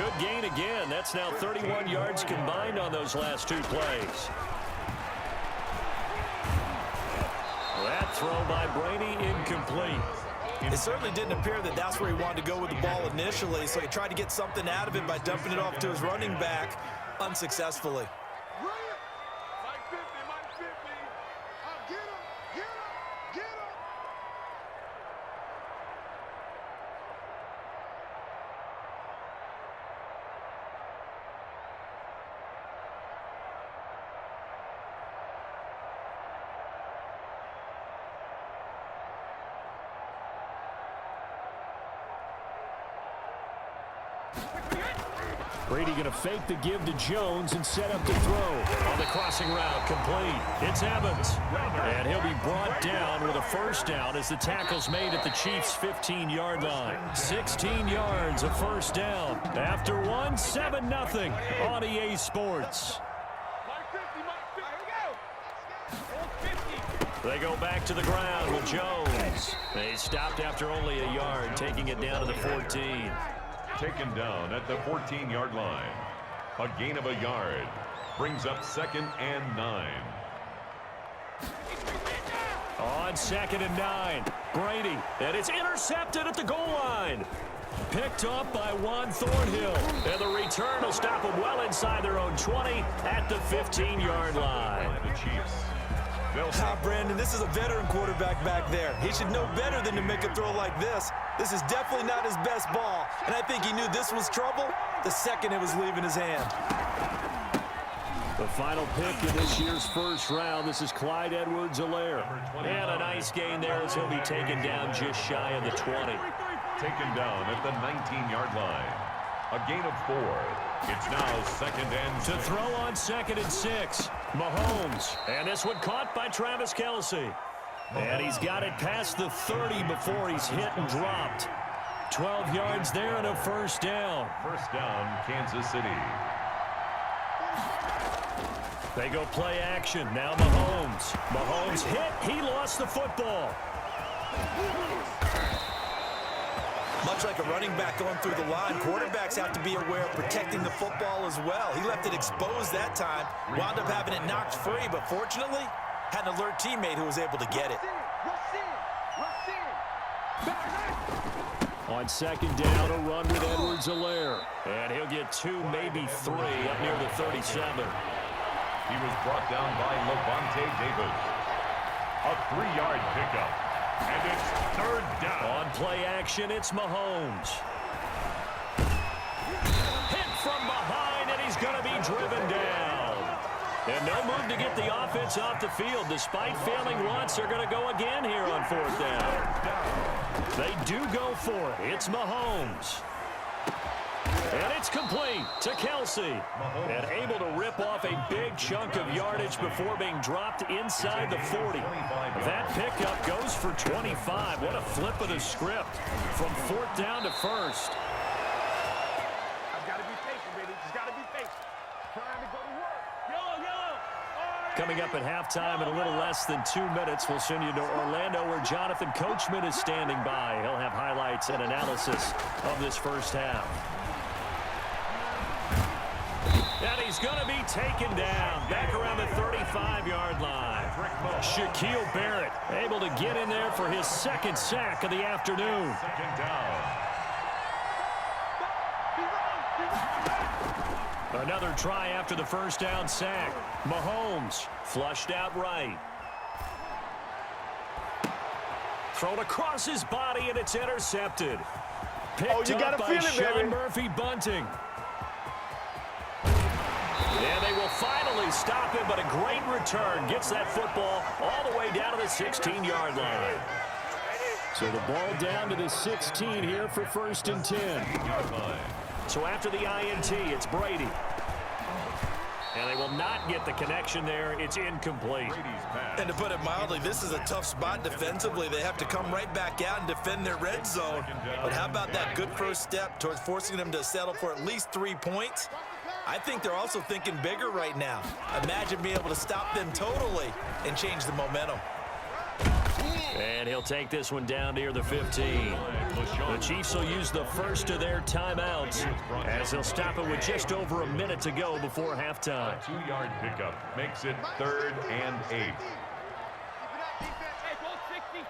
good gain again. That's now 31 yards combined on those last two plays. That throw by Brady incomplete. It certainly didn't appear that that's where he wanted to go with the ball initially, so he tried to get something out of it by dumping it off to his running back unsuccessfully. Brady going to fake the give to Jones and set up the throw. On the crossing route, complete. It's Evans. And he'll be brought down with a first down as the tackle's made at the Chiefs' 15-yard line. 16 yards, a first down. After one, 7-0 on EA Sports. They go back to the ground with Jones. They stopped after only a yard, taking it down to the 14. Taken down at the 14-yard line. A gain of a yard. Brings up 2nd and 9. On 2nd and 9. Brady. And it's intercepted at the goal line. Picked up by Juan Thornhill. And the return will stop them well inside their own 20 at the 15-yard line. The Chiefs. Brandon, this is a veteran quarterback back there. He should know better than to make a throw like this. This is definitely not his best ball, and I think he knew this was trouble the second it was leaving his hand. The final pick in this year's first round, this is Clyde Edwards-Helaire. And a nice gain there as he'll be taken down just shy of the 20. Taken down at the 19-yard line. A gain of 4. It's now 2nd and 6. To throw on 2nd and 6. Mahomes. And this one caught by Travis Kelce. And he's got it past the 30 before he's hit and dropped. 12 yards there and a first down. First down, Kansas City. They go play action. Now Mahomes. Mahomes hit. He lost the football. Much like a running back going through the line, quarterbacks have to be aware of protecting the football as well. He left it exposed that time, wound up having it knocked free, but fortunately, had an alert teammate who was able to get it. On 2nd down, a run with Edwards-Helaire. And he'll get 2, maybe 3 up near the 37. He was brought down by Levante Davis. A 3-yard pickup. And it's 3rd down. On play action, it's Mahomes. Hit from behind, and he's going to be driven down. And no move to get the offense off the field. Despite failing once, they're going to go again here on 4th down. They do go for it. It's Mahomes. And it's complete to Kelce. And able to rip off a big chunk of yardage before being dropped inside the 40. That pickup goes for 25. What a flip of the script from 4th down to 1st. I've got to be patient, baby. Just got to be patient. Trying to go to work. Yellow. Coming up at halftime in a little less than 2 minutes, we'll send you to Orlando where Jonathan Coachman is standing by. He'll have highlights and analysis of this first half. And he's going to be taken down back around the 35-yard line. Shaquille Barrett able to get in there for his 2nd sack of the afternoon. 2nd down. Another try after the first down sack. Mahomes flushed out right. Thrown across his body, and it's intercepted. Picked up by Sean Murphy-Bunting. And they will finally stop him, but a great return gets that football all the way down to the 16-yard line. So the ball down to the 16 here for 1st and 10. So after the INT, it's Brady. And they will not get the connection there. It's incomplete. And to put it mildly, this is a tough spot defensively. They have to come right back out and defend their red zone. But how about that good first step towards forcing them to settle for at least 3 points? I think they're also thinking bigger right now. Imagine being able to stop them totally and change the momentum. And he'll take this one down near the 15. The Chiefs will use the first of their timeouts as they'll stop it with just over a minute to go before halftime. A 2-yard pickup makes it 3rd and 8. Hey, go 66.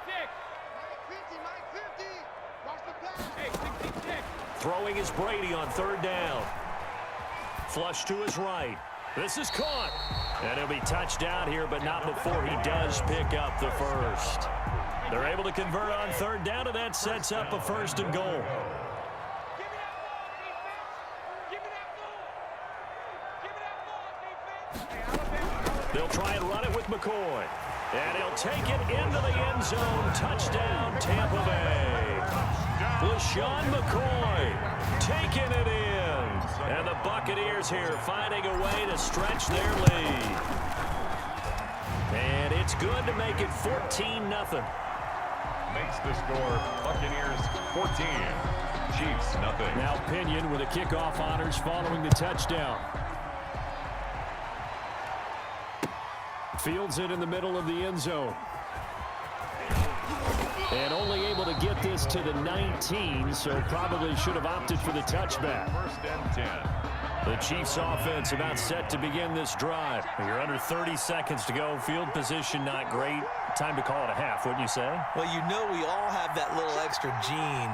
Hey, 66. Throwing is Brady on 3rd down. Flush to his right. This is caught. And he'll be touched down here, but not before he does pick up the first. They're able to convert on 3rd down, and that sets up a 1st and goal. They'll try and run it with McCoy. And he'll take it into the end zone. Touchdown, Tampa Bay. LaShawn McCoy taking it in. And the Buccaneers here finding a way to stretch their lead. And it's good to make it 14-0. Makes the score Buccaneers 14, Chiefs nothing. Now Pinion with the kickoff honors following the touchdown. Fields it in the middle of the end zone. And only able to get this to the 19, so probably should have opted for the touchback. 1st and 10. The Chiefs offense about set to begin this drive. You're under 30 seconds to go. Field position not great. Time to call it a half, wouldn't you say? Well, you know we all have that little extra gene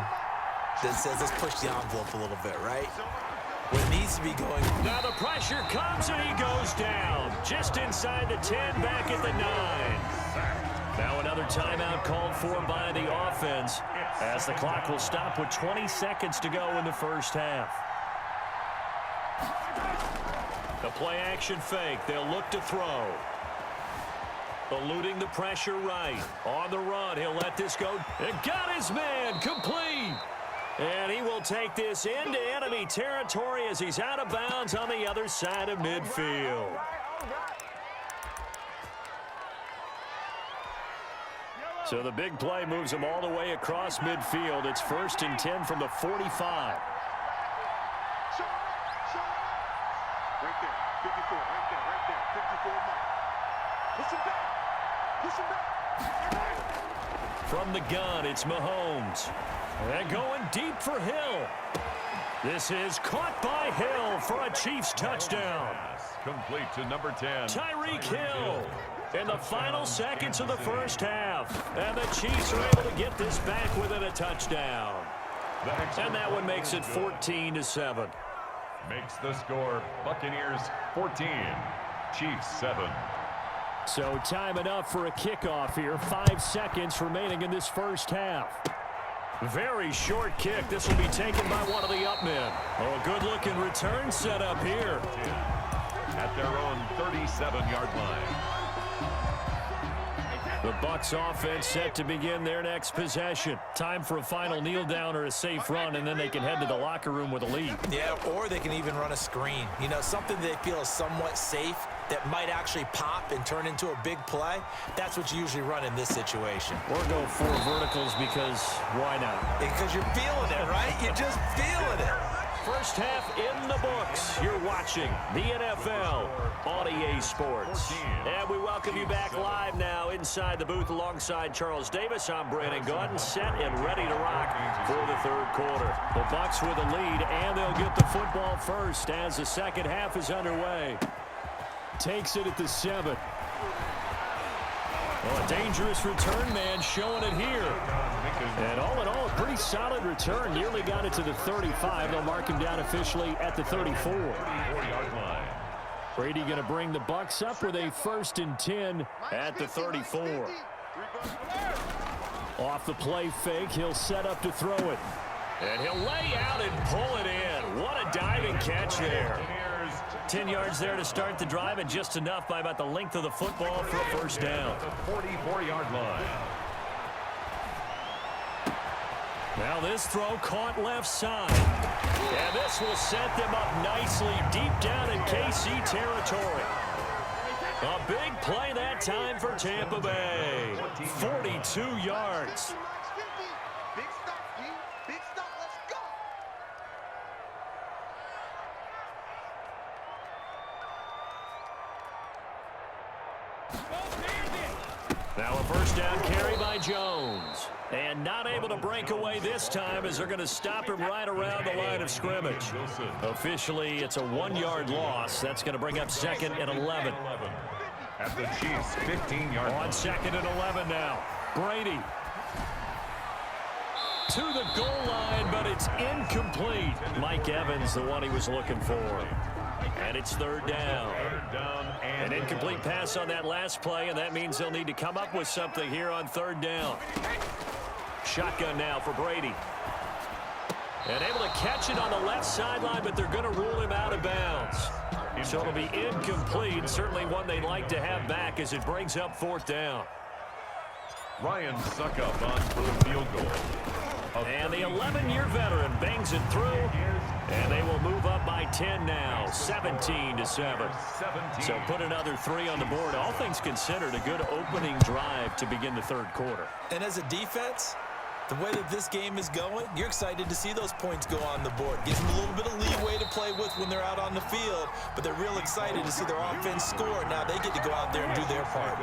that says let's push the envelope a little bit, right? When it needs to be going. Now the pressure comes and he goes down. Just inside the 10, back at the 9. Now another timeout called for by the offense as the clock will stop with 20 seconds to go in the first half. The play action fake. They'll look to throw. Eluding the pressure right. On the run. He'll let this go. And got his man. Complete. And he will take this into enemy territory as he's out of bounds on the other side of midfield. So the big play moves him all the way across midfield. It's 1st and 10 from the 45. Right there, 54, right there, 54 mark. Push him back, push him back. From the gun, it's Mahomes. And going deep for Hill. This is caught by Hill for a Chiefs touchdown. Complete to number 10. Tyreek Hill in the final seconds of the first half. And the Chiefs are able to get this back within a touchdown. And that one makes it 14-7. Makes the score Buccaneers 14, Chiefs 7. So time enough for a kickoff here. 5 seconds remaining in this first half. Very short kick. This will be taken by one of the up men. Oh, good-looking return set up here. At their own 37-yard line. The Bucs offense set to begin their next possession. Time for a final kneel down or a safe run, and then they can head to the locker room with a lead. Yeah, or they can even run a screen. You know, something they feel is somewhat safe that might actually pop and turn into a big play. That's what you usually run in this situation. Or go 4 verticals because why not? Because you're feeling it, right? You're just feeling it. First half in the books. You're watching the NFL on EA Sports. And we welcome you back live now inside the booth alongside Charles Davis. I'm Brandon Gaudin, set and ready to rock for the third quarter. The Bucs with a lead, and they'll get the football first as the second half is underway. Takes it at the 7. Oh, a dangerous return man showing it here. And all in all, a pretty solid return. Nearly got it to the 35. They'll mark him down officially at the 34. 4-yard line. Brady going to bring the Bucs up with a 1st and 10 at the 34. Off the play fake, he'll set up to throw it. And he'll lay out and pull it in. What a diving catch there. 10 yards there to start the drive, and just enough by about the length of the football for a first down. The 44-yard line. Now this throw caught left side. And this will set them up nicely deep down in KC territory. A big play that time for Tampa Bay. 42 yards. Big stop, Steve. Big stop. Let's go. Now a first down carry by Jones. And not able to break away this time as they're going to stop him right around the line of scrimmage. Officially, it's a 1-yard loss. That's going to bring up 2nd and 11. At the Chiefs' 15-yard line. On 2nd and 11 now. Brady. To the goal line, but it's incomplete. Mike Evans, the one he was looking for. And it's 3rd down. An incomplete pass on that last play, and that means they'll need to come up with something here on 3rd down. Shotgun now for Brady. And able to catch it on the left sideline, but they're going to rule him out of bounds. So it'll be incomplete. Certainly one they'd like to have back as it brings up 4th down. Ryan Suckup on for the field goal. And the 11-year veteran bangs it through, and they will move up by 10 now, 17-7. So put another 3 on the board. All things considered, a good opening drive to begin the 3rd quarter. And as a defense, the way that this game is going, you're excited to see those points go on the board. Gives them a little bit of leeway to play with when they're out on the field, but they're real excited to see their offense score. Now they get to go out there and do their part.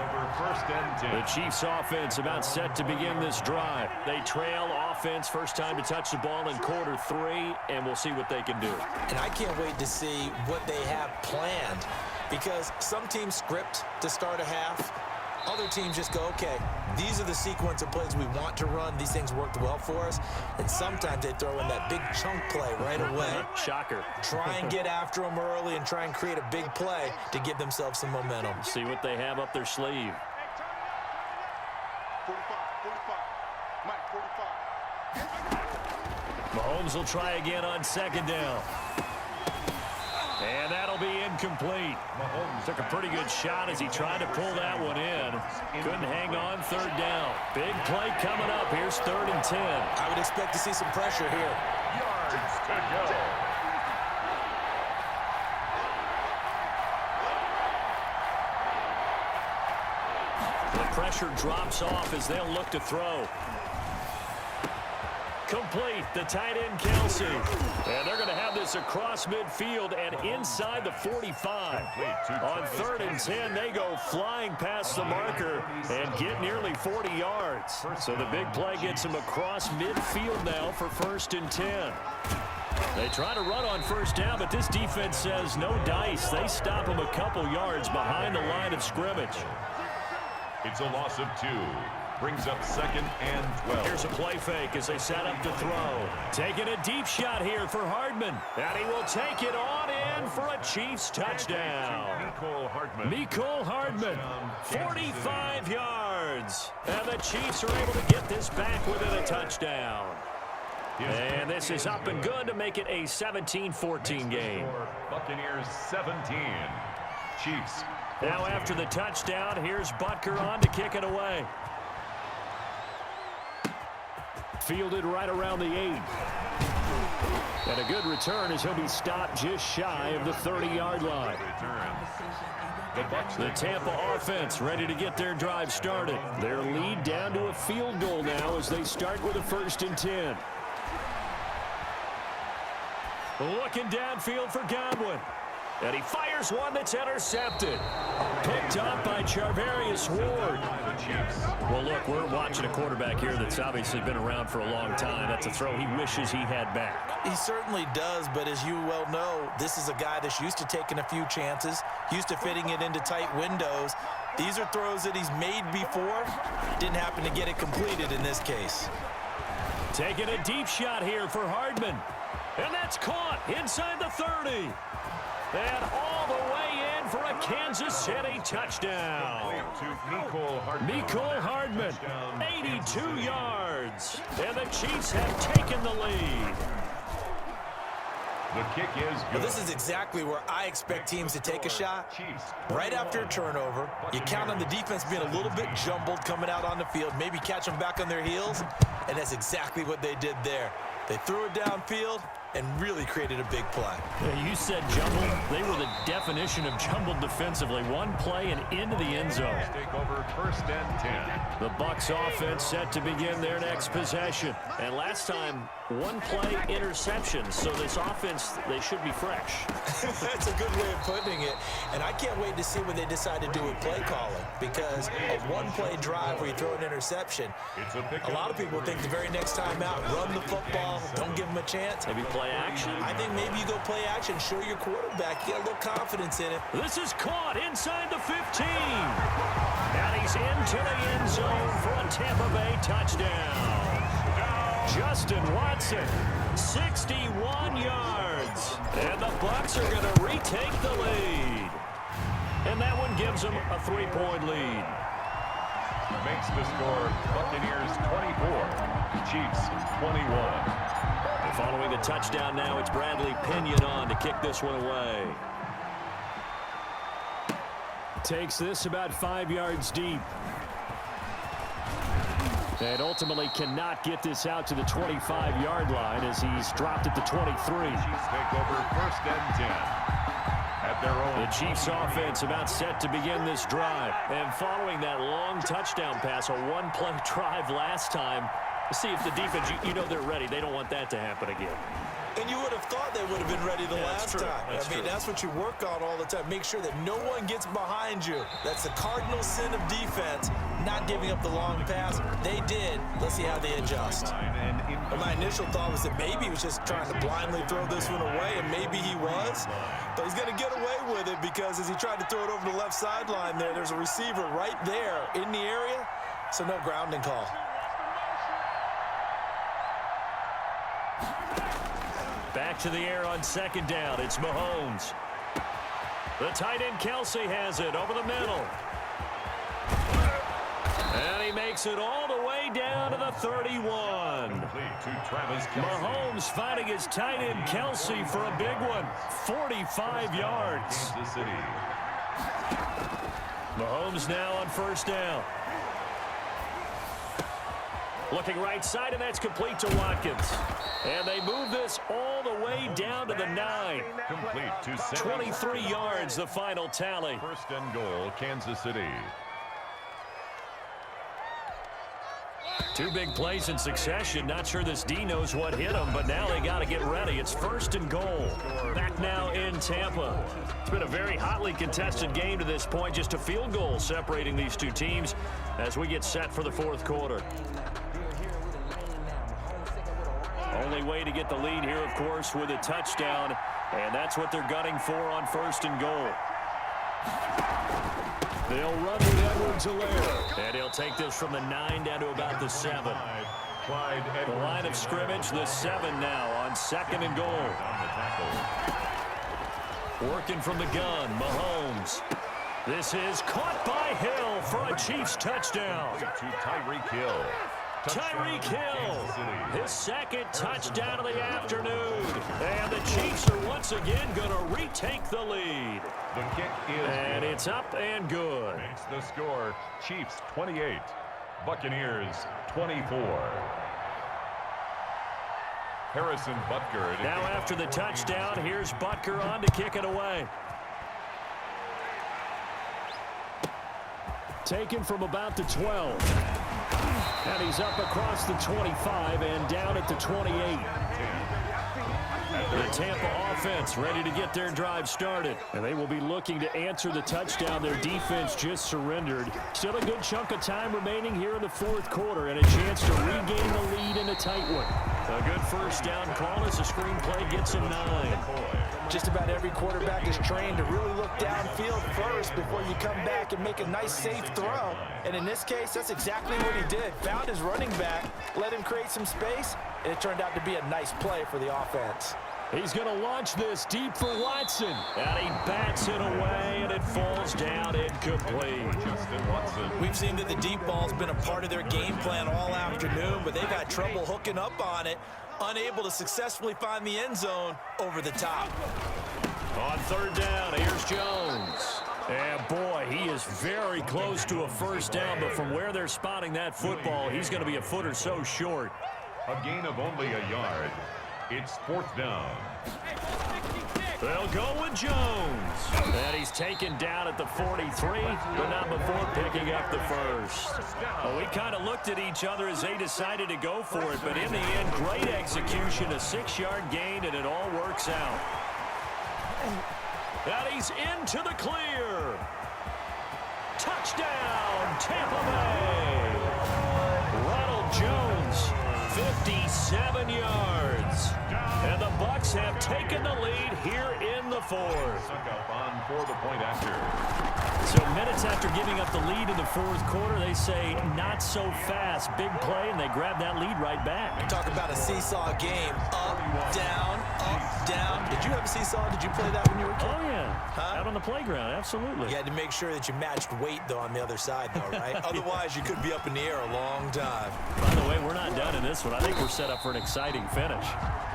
The Chiefs offense about set to begin this drive. They trail offense, first time to touch the ball in quarter 3, and we'll see what they can do. And I can't wait to see what they have planned, because some teams script to start a half. Other teams just go, okay, these are the sequence of plays we want to run. These things worked well for us. And sometimes they throw in that big chunk play right away. Shocker. Try and get after them early and try and create a big play to give themselves some momentum. See what they have up their sleeve. 45. Mike, 45. Mahomes will try again on 2nd down. And that'll be incomplete. Mahomes took a pretty good shot as he tried to pull that one in. Couldn't hang on 3rd down. Big play coming up. Here's 3rd and 10. I would expect to see some pressure here. Yards to go. The pressure drops off as they'll look to throw. Complete, the tight end Kelsey. And they're going to have this across midfield and inside the 45. On 3rd and 10, they go flying past the marker and get nearly 40 yards. So the big play gets them across midfield now for 1st and 10. They try to run on 1st down, but this defense says no dice. They stop them a couple yards behind the line of scrimmage. It's a loss of 2. Brings up 2nd and 12. Here's a play fake as they set up to throw. Taking a deep shot here for Hardman. And he will take it on in for a Chiefs touchdown. Mecole Hardman, 45 yards. And the Chiefs are able to get this back within a touchdown. And this is up and good to make it a 17-14 game. Buccaneers 17. Chiefs. Now after the touchdown, here's Butker on to kick it away. Fielded right around the 8. And a good return as he'll be stopped just shy of the 30-yard line. The Tampa offense ready to get their drive started. Their lead down to a field goal now as they start with a 1st and 10. Looking downfield for Godwin. And he fires one that's intercepted. Picked up by Charvarius Ward. Well, look, we're watching a quarterback here that's obviously been around for a long time. That's a throw he wishes he had back. He certainly does, but as you well know, this is a guy that's used to taking a few chances, used to fitting it into tight windows. These are throws that he's made before. Didn't happen to get it completed in this case. Taking a deep shot here for Hardman. And that's caught inside the 30. And all the way in for a Kansas City touchdown. Mecole Hardman, 82 yards. And the Chiefs have taken the lead. The kick is good. Well, this is exactly where I expect teams to take a shot. Right after a turnover, you count on the defense being a little bit jumbled coming out on the field, maybe catch them back on their heels, and that's exactly what they did there. They threw it downfield, and really created a big play. Yeah, you said jumbled. They were the definition of jumbled defensively. One play and into the end zone. Take over 1st and 10. The Bucs offense set to begin their next possession. And last time, one play interception. So this offense, they should be fresh. That's a good way of putting it. And I can't wait to see when they decide to do with play calling, because a one-play drive where you throw an interception, a lot of people think the very next time out, run the football, don't give them a chance. Maybe play action. I think maybe you go play action, show your quarterback, you get a little confidence in it. This is caught inside the 15. And he's into the end zone for a Tampa Bay touchdown. Justin Watson, 61 yards. And the Bucs are going to retake the lead. And that one gives them a 3-point lead. Makes the score Buccaneers 24, Chiefs 21. And following the touchdown now, it's Bradley Pinion on to kick this one away. Takes this about 5 yards deep. And ultimately cannot get this out to the 25-yard line as he's dropped at the 23. Chiefs take over 1st and 10. At their own. The Chiefs offense about set to begin this drive. And following that long touchdown pass, a one-play drive last time, see if the defense, you know they're ready. They don't want that to happen again. And you would have thought they would have been ready the last time. That's what you work on all the time. Make sure that no one gets behind you. That's the cardinal sin of defense, not giving up the long pass. They did. Let's see how they adjust. Well, my initial thought was that maybe he was just trying to blindly throw this one away, and maybe he was. But he's going to get away with it because as he tried to throw it over the left sideline there's a receiver right there in the area, so no grounding call. Back to the air on 2nd down. It's Mahomes. The tight end Kelsey has it over the middle. And he makes it all the way down to the 31. Mahomes finding his tight end Kelsey for a big one. 45 yards. Kansas City. Mahomes now on 1st down. Looking right side, and that's complete to Watkins. And they move this all the way down to the 9. Complete to 23 yards, the final tally. 1st and goal, Kansas City. 2 big plays in succession. Not sure this D knows what hit him, but now they got to get ready. It's 1st and goal. Back now in Tampa. It's been a very hotly contested game to this point. Just a field goal separating these two teams as we get set for the 4th quarter. Only way to get the lead here, of course, with a touchdown, and that's what they're gunning for on 1st and goal. They'll run with Edwards-Helaire, and he'll take this from the 9 down to about the 7. The line of scrimmage, the 7 now on 2nd and goal. Working from the gun, Mahomes. This is caught by Hill for a Chiefs touchdown. To Tyreek Hill. Tyreek Hill, his 2nd touchdown of the afternoon. And the Chiefs are once again going to retake the lead. The kick is and good. It's up and good. Makes the score Chiefs 28, Buccaneers 24. Harrison Butker. Now after the touchdown, here's Butker on to kick it away. Taken from about the 12. And he's up across the 25 and down at the 28. The Tampa offense ready to get their drive started. And they will be looking to answer the touchdown their defense just surrendered. Still a good chunk of time remaining here in the 4th quarter and a chance to regain the lead in a tight one. A good 1st down call as the screenplay gets him 9. Just about every quarterback is trained to really look downfield first before you come back and make a nice, safe throw. And in this case, that's exactly what he did. Found his running back, let him create some space, and it turned out to be a nice play for the offense. He's going to launch this deep for Watson. And he bats it away, and it falls down incomplete. Justin Watson. We've seen that the deep ball's been a part of their game plan all afternoon, but they've had trouble hooking up on it, unable to successfully find the end zone over the top. On 3rd down, here's Jones. And boy, he is very close to a 1st down, but from where they're spotting that football, he's going to be a foot or so short. A gain of only a yard. It's 4th down. They'll go with Jones. And he's taken down at the 43, but not before picking up the first. Well, we kind of looked at each other as they decided to go for it, but in the end, great execution, a 6-yard gain, and it all works out. And he's into the clear. Touchdown, Tampa Bay. Ronald Jones, 57 yards. And the Bucs have taken the lead here in the 4th. Suck up on for the point after. So minutes after giving up the lead in the 4th quarter, they say not so fast. Big play, and they grab that lead right back. Talk about a seesaw game. Up, down, up, down. Did you have a seesaw? Did you play that when you were a kid? Oh, yeah. Out on the playground, absolutely. You had to make sure that you matched weight, though, on the other side, though, right? Otherwise, you could be up in the air a long time. By the way, we're not done in this one. I think we're set up for an exciting finish.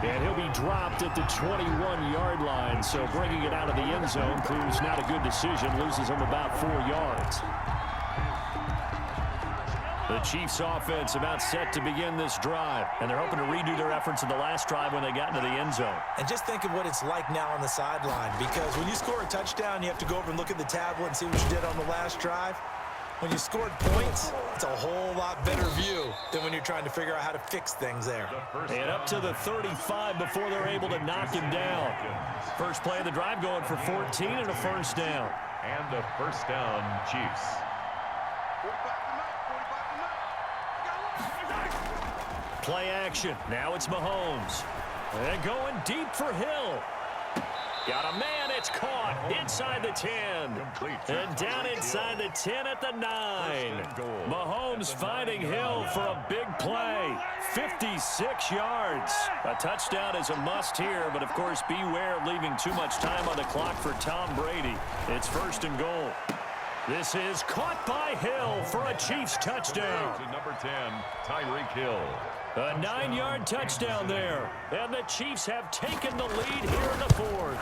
And he'll be dropped at the 21-yard line, so bringing it out of the end zone proves not a good decision. Loses him about 4 yards. The Chiefs offense about set to begin this drive, and they're hoping to redo their efforts in the last drive when they got into the end zone. And just think of what it's like now on the sideline, because when you score a touchdown, you have to go over and look at the tablet and see what you did on the last drive. When you scored points, it's a whole lot better view than when you're trying to figure out how to fix things there. And up to the 35 before they're able to knock him down. First play of the drive going for 14 and a first down. And the first down, Chiefs. Play action. Now it's Mahomes. And going deep for Hill. Got a man, it's caught inside the 10. And down inside the 10 at the 9. Mahomes finding Hill for a big play. 56 yards. A touchdown is a must here, but of course beware of leaving too much time on the clock for Tom Brady. It's 1st and goal. This is caught by Hill for a Chiefs touchdown. To number 10, Tyreek Hill. A 9-yard touchdown there. And the Chiefs have taken the lead here in the 4th.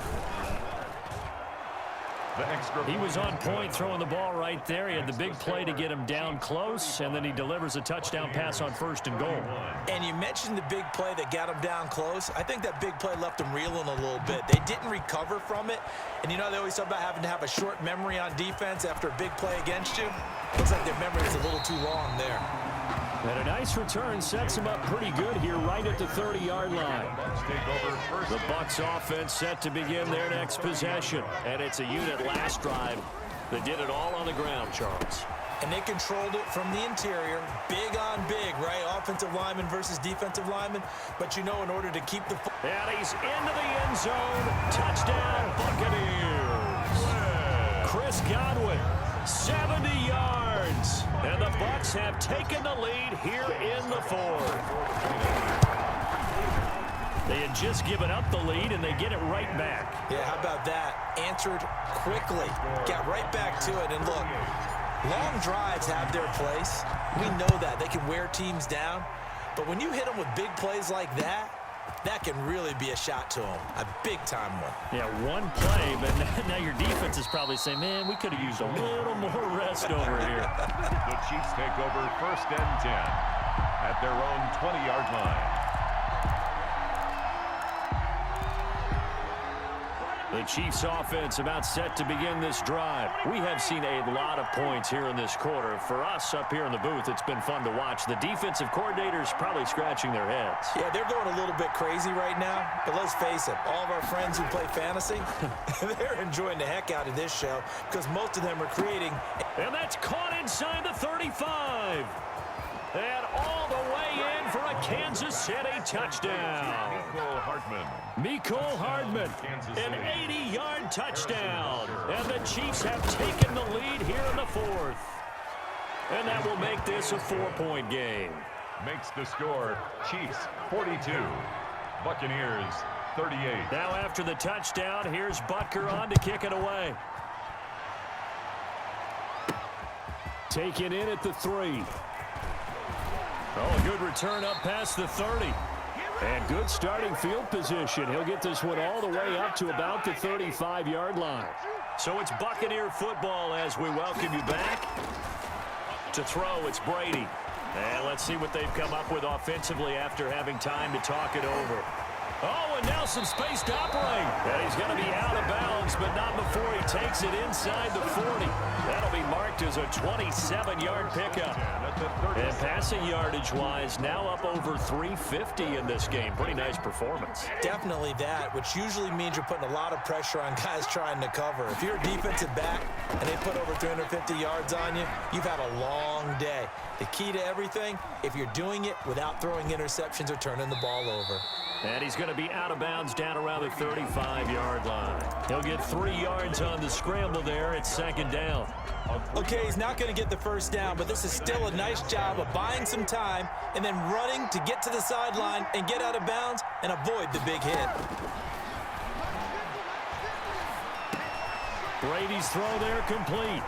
He was on point throwing the ball right there. He had the big play to get him down close, and then he delivers a touchdown pass on 1st and goal. And you mentioned the big play that got him down close. I think that big play left him reeling a little bit. They didn't recover from it. And you know, they always talk about having to have a short memory on defense after a big play against you. Looks like their memory is a little too long there. And a nice return sets him up pretty good here right at the 30-yard line. The Bucs offense set to begin their next possession. And it's a unit last drive that did it all on the ground, Charles. And they controlled it from the interior. Big on big, right? Offensive lineman versus defensive lineman. But you know, in order to keep the... And he's into the end zone. Touchdown, Buccaneers. Chris Godwin, 70 yards. And the Bucs have taken the lead here in the 4th. They had just given up the lead, and they get it right back. Yeah, how about that? Answered quickly. Got right back to it. And look, long drives have their place. We know that. They can wear teams down. But when you hit them with big plays like that, that can really be a shot to them. A big-time one. Yeah, one play, but now your defense is probably saying, man, we could have used a little more rest over here. The Chiefs take over 1st and 10 at their own 20-yard line. The Chiefs offense about set to begin this drive. We have seen a lot of points here in this quarter. For us up here in the booth, it's been fun to watch. The defensive coordinators probably scratching their heads. Yeah, they're going a little bit crazy right now. But let's face it, all of our friends who play fantasy, they're enjoying the heck out of this show because most of them are creating. And that's caught inside the 35. And all the way in for a Kansas City touchdown. Mecole Hardman, an 80-yard touchdown. And the Chiefs have taken the lead here in the 4th. And that will make this a 4-point game. Makes the score Chiefs 42, Buccaneers 38. Now after the touchdown, here's Butker on to kick it away. Taken in at the 3. Oh, a good return up past the 30. And good starting field position. He'll get this one all the way up to about the 35-yard line. So it's Buccaneer football as we welcome you back. To throw, it's Brady. And let's see what they've come up with offensively after having time to talk it over. Oh, and now some space to operate. And he's going to be out of bounds, but not before he takes it inside the 40. That'll be marked as a 27-yard pickup. And passing yardage-wise, now up over 350 in this game. Pretty nice performance. Definitely that, which usually means you're putting a lot of pressure on guys trying to cover. If you're a defensive back and they put over 350 yards on you, you've had a long day. The key to everything, if you're doing it without throwing interceptions or turning the ball over. And he's going to be out of bounds down around the 35-yard line. He'll get 3 yards on the scramble there at second down. Okay, he's not going to get the first down, but this is still a nice job of buying some time and then running to get to the sideline and get out of bounds and avoid the big hit. Brady's throw there complete.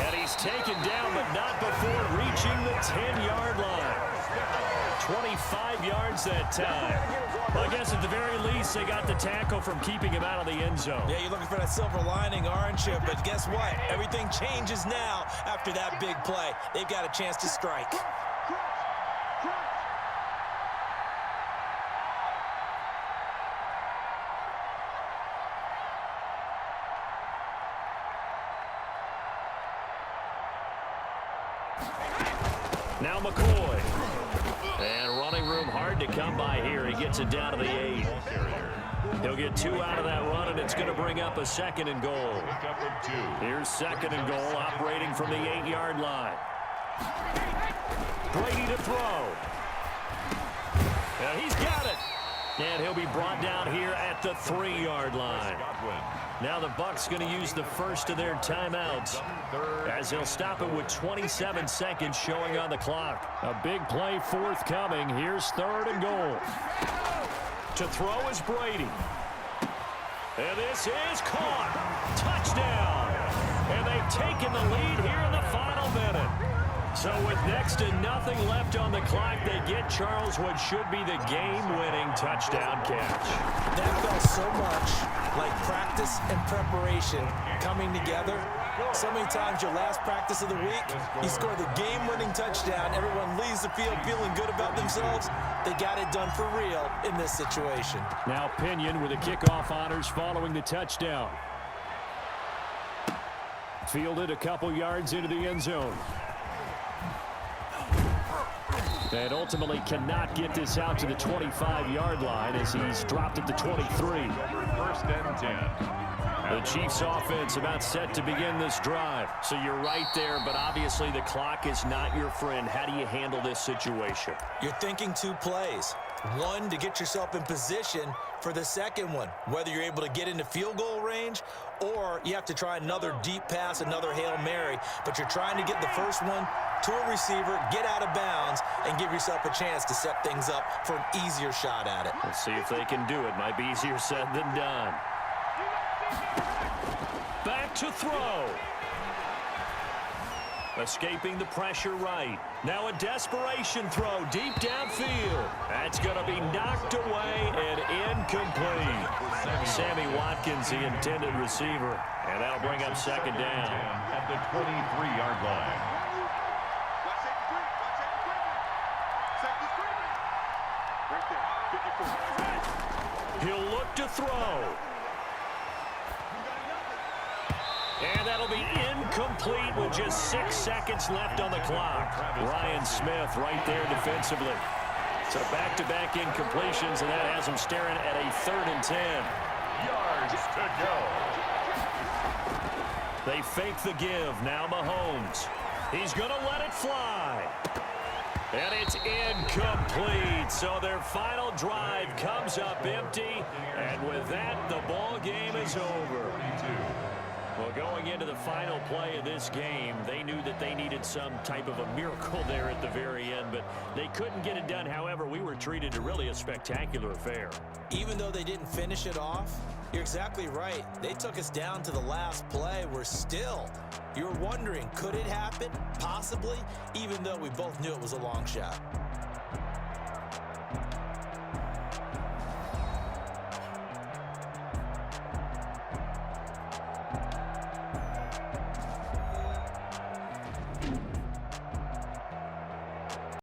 And he's taken down, but not before reaching the 10-yard line. 25 yards that time. Well, I guess at the very least, they got the tackle from keeping him out of the end zone. Yeah, you're looking for that silver lining, aren't you? But guess what? Everything changes now after that big play. They've got a chance to strike. Now McCoy. And running room hard to come by here. He gets it down to the 8. He'll get 2 out of that run, and it's going to bring up a 2nd and goal. Here's 2nd and goal, operating from the 8-yard line. Brady to throw. And he's got it. And he'll be brought down here at the 3-yard line. Now the Bucs going to use the first of their timeouts as they'll stop it with 27 seconds showing on the clock. A big play forthcoming. Here's 3rd and goal. To throw is Brady. And this is caught. Touchdown. And they've taken the lead here in the final minute. So with next to nothing left on the clock, they get Charles what should be the game-winning touchdown catch. That felt so much like practice and preparation coming together. So many times your last practice of the week, you score the game-winning touchdown. Everyone leaves the field feeling good about themselves. They got it done for real in this situation. Now Pinion with the kickoff honors following the touchdown. Fielded a couple yards into the end zone. And ultimately cannot get this out to the 25-yard line as he's dropped at the 23. 1st and 10. The Chiefs offense about set to begin this drive. So you're right there, but obviously the clock is not your friend. How do you handle this situation? You're thinking 2 plays. One, to get yourself in position for the second one, whether you're able to get into field goal range or you have to try another deep pass, another Hail Mary. But you're trying to get the first one to a receiver, get out of bounds, and give yourself a chance to set things up for an easier shot at it. Let's see if they can do it. Might be easier said than done. Back to throw. Escaping the pressure right. Now a desperation throw deep downfield. That's going to be knocked away and incomplete. Sammy Watkins, the intended receiver. And that'll bring up 2nd down. At the 23-yard line. He'll look to throw. And that'll be incomplete with just 6 seconds left on the clock. Ryan Smith right there defensively. So back-to-back incompletions, and that has him staring at a 3rd and 10. Yards to go. They fake the give. Now Mahomes. He's going to let it fly. And it's incomplete. So their final drive comes up empty. And with that, the ball game is over. Well, going into the final play of this game, they knew that they needed some type of a miracle there at the very end, but they couldn't get it done. However, we were treated to really a spectacular affair. Even though they didn't finish it off, you're exactly right. They took us down to the last play. We're still, you're wondering, could it happen? Possibly, even though we both knew it was a long shot.